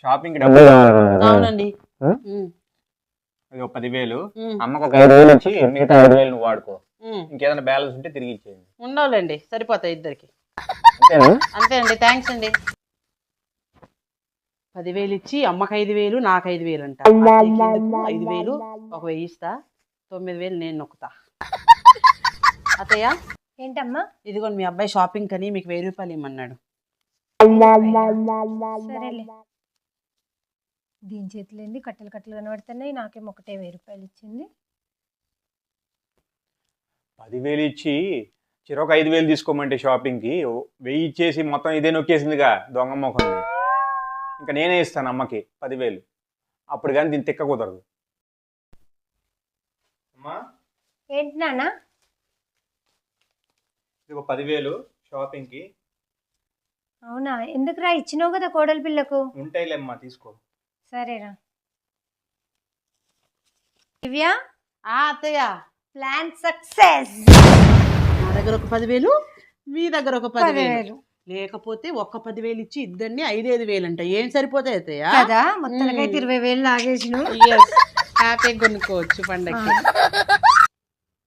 Shopping డబ్బులు అవునండి. అది ఒక 10,000 అమ్మకు ఒక 5,000 ఇచ్చి మిగతా 5,000 నువ్వు వాడుకో. ఇంకేదైనా బ్యాలెన్స్ ఉంటే తిరిగి ఇచ్చేయండి. ఉండవులేండి, సరిపోతాయి ఇద్దరికి. అంతేనా? అంతే అండి, థ్యాంక్స్ అండి. 10,000 ఇచ్చి అమ్మకి 5,000 నాకు 5,000 అంట. 5,000 ఒక 1,000 ఇస్తా, 9,000 నేను నొక్కుతా. అత్తయ్య ఏంటమ్మా? ఇదిగోండి మీ అబ్బాయి షాపింగ్ కని మీకు 1,000 రూపాయలు ఇమ్మన్నాడు. సరేలే, దీని చేతులు ఏంది కట్టలు కట్టలు కనబడుతున్నాయి, నాకేమో ఒకటే 1,000 రూపాయలు ఇచ్చింది. 10,000 ఇచ్చి చిరొక 5,000 తీసుకోమంటే షాపింగ్కి 1,000 ఇచ్చేసి మొత్తం ఇదే నొక్కేసిందిగా దొంగ మొఖం. ఇంకా నేనే ఇస్తాను అమ్మకి 10,000. అప్పుడు కానీ దీన్ని తిక్క కుదరదు. అమ్మా ఏంటి నాన్న? ఇది ఒక 10,000 షాపింగ్కి. అవునా? ఎందుకురా, ఇచ్చినావు కదా కోడలి పిల్లకు. ఉంటాయిలేమ్మా, తీసుకో. సరేరా. దివ్య, అత్తయ్య ప్లాన్ సక్సెస్. నా దగ్గర ఒక 10,000, మీ దగ్గర ఒక 10,000. లేకపోతే ఒక్క 10,000 ఇచ్చి ఇద్దరిని 5,000 అంట. ఏం సరిపోతాయి అత్తయ్య కదా? మొత్తానికైతే 20,000 లాగేసిన. హ్యాపీగా కొనుక్కోవచ్చు పండగకి.